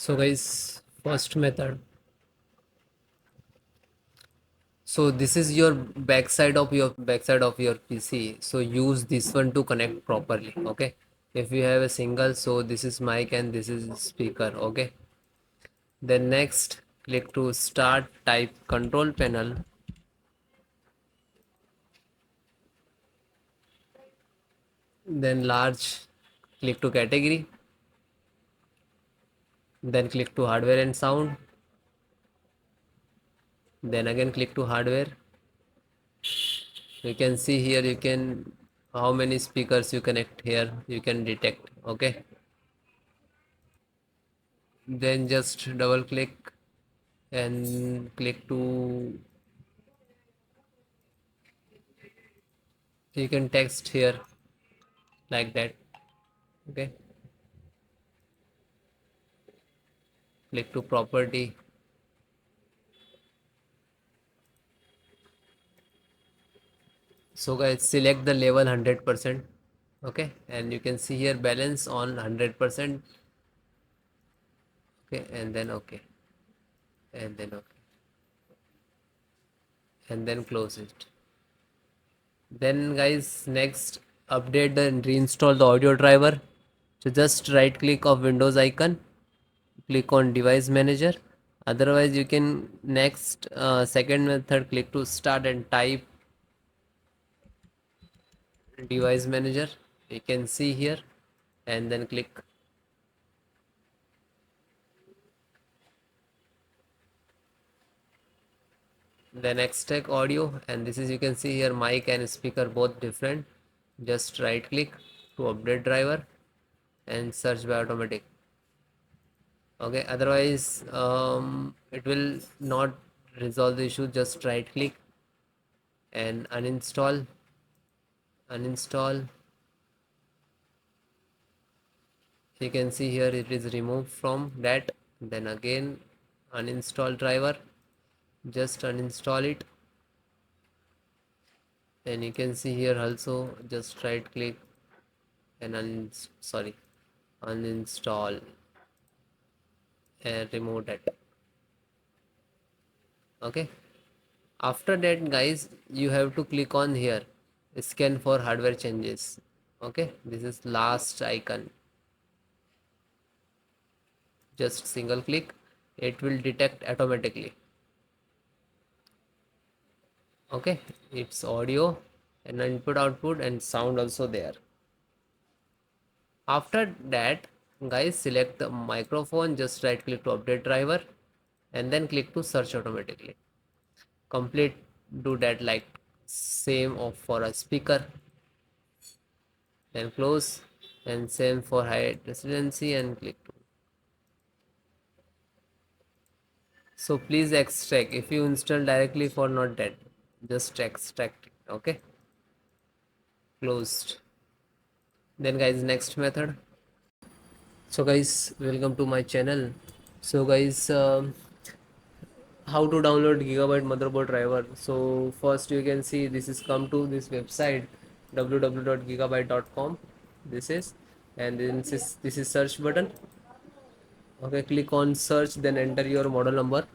So guys, first method. So this is your backside of your PC. So use this one to connect properly. Okay. If you have a single, so this is mic and this is speaker. Okay. Then next, click to start. Type control panel. Then large. Click to category. Then click to hardware and sound. Then again click to hardware. You can see here you can how many speakers you connect here you can detect. Okay, then just double click and click to you can text here like that. Okay, click to property. So guys, select the level 100%. Okay, and you can see here balance on 100%. Okay, and then okay, and then okay, and then close it. Then guys, next update the reinstall the audio driver. So just right click of Windows icon, click on device manager. Otherwise you can next second method, click to start and type device manager. You can see here and then click. Then extract audio, and this is you can see here mic and speaker both different. Just right click to update driver and search by automatic. Okay, otherwise it will not resolve the issue. Just right click and uninstall. You can see here it is removed from that. Then again uninstall driver, just uninstall it. And you can see here also just right click and uninstall and remove that. Okay, after that guys, you have to click on here scan for hardware changes. Okay, this is last icon. Just single click, it will detect automatically. Okay, it's audio and input output and sound also there. After that guys, select the microphone, just right click to update driver and then click to search automatically. Complete, do that like same of for a speaker, then close, and same for high residency and click to. So please extract, if you install directly for not that, just extract it. Okay, closed. Then guys, next method. So guys, welcome to my channel. So guys, how to download Gigabyte motherboard driver. So first you can see this is come to this website www.gigabyte.com. This is, and then this is search button. Okay, click on search, then enter your model number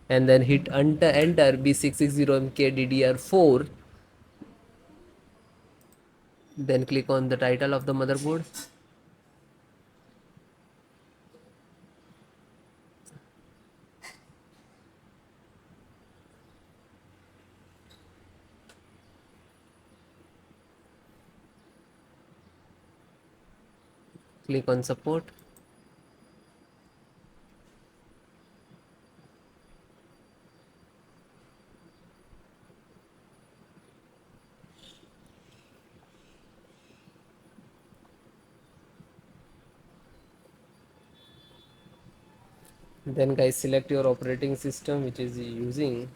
and then hit enter B660MK DDR4. Then click on the title of the motherboard. Click on support. Then guys, select your operating system which is using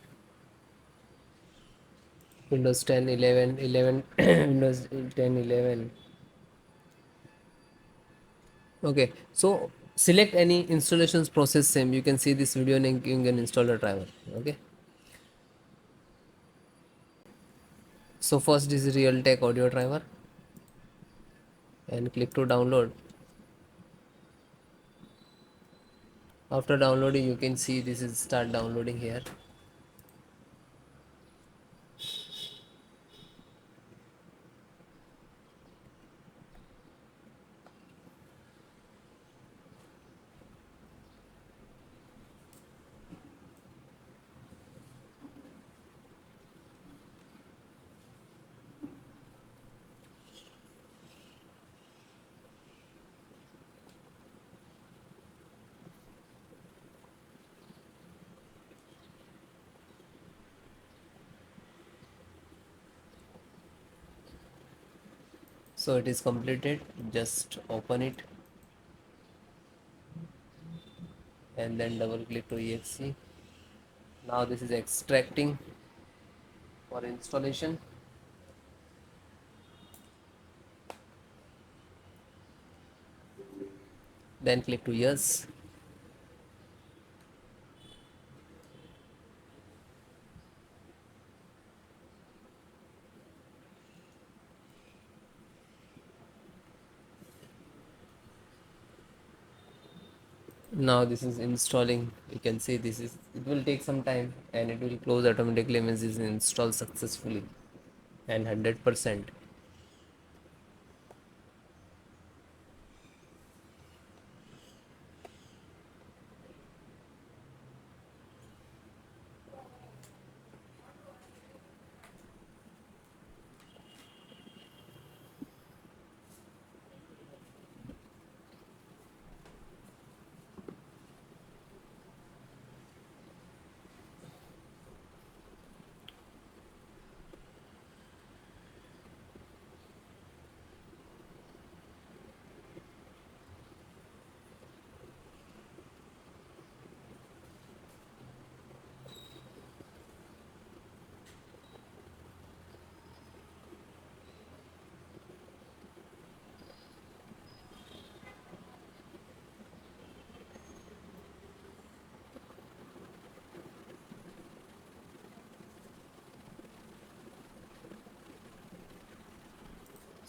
Windows 10 11 11 Windows 10 11. Okay, so select any installations process same. You can see this video and you can install the driver. Okay, so first is Realtek audio driver and click to download. After downloading, you can see this is start downloading here. So it is completed. Just open it and then double click to exe. Now this is extracting for installation. Then click to yes. Now this is installing. You can see this is, it will take some time and it will close automatically, means this is installed successfully and 100%.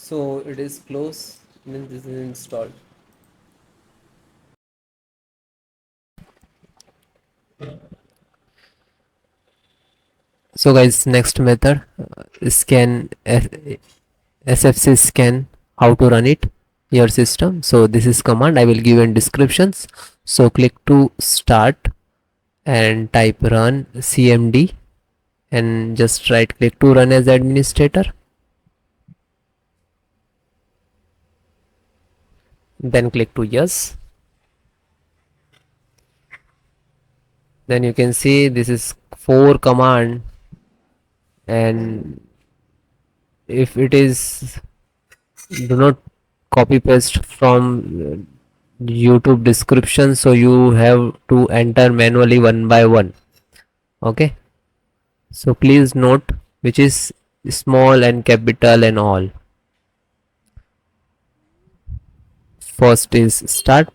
So it is close, means this is installed. So guys, next method, scan SFC scan, how to run it your system. So this is command I will give in descriptions. So click to start and type run cmd and just right click to run as administrator. Then click to yes. Then you can see this is 4 command, and if it is, do not copy paste from YouTube description, so you have to enter manually one by one. Okay, so please note which is small and capital and all. First is start.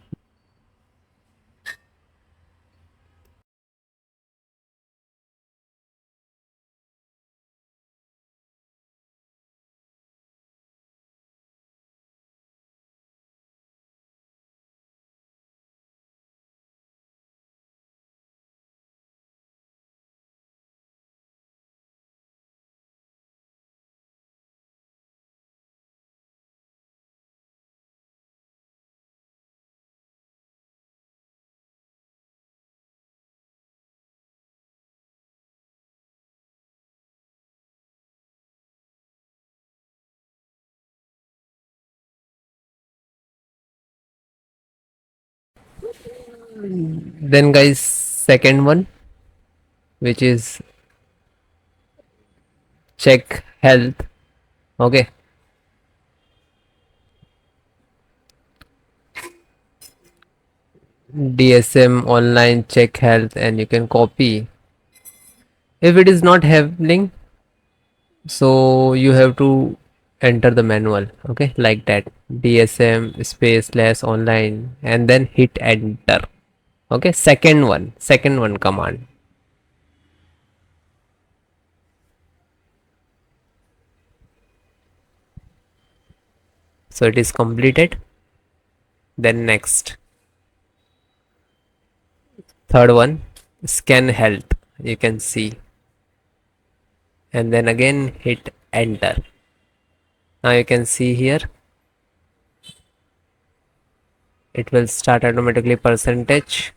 Then guys, second one, which is check health. Okay, DSM online check health, and you can copy. If it is not happening, so you have to enter the manual. Okay, like that, DSM space slash online and then hit enter. Okay, second one command. So it is completed. Then next, third one, ScanHealth, you can see, and then again hit enter. Now you can see here it will start automatically percentage,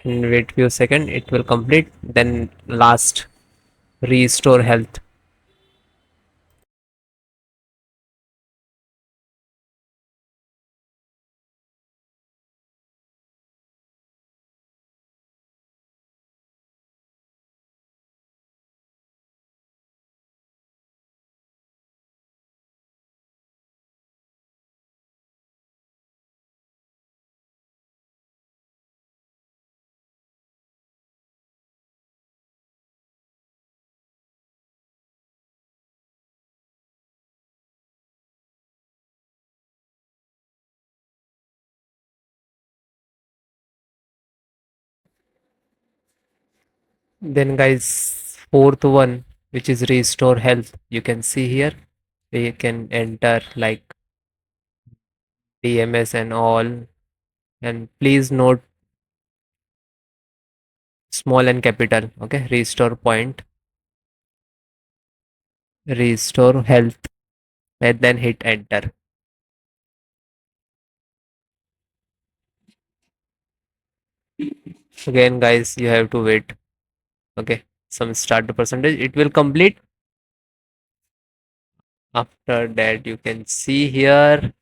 and wait few seconds, it will complete. Then last, restore health. Then guys, fourth one, which is restore health, you can see here we can enter like DMS and all, and please note small and capital. Okay, restore point, restore health, and then hit enter. Again guys, you have to wait. Okay, some start the percentage, it will complete. After that you can see here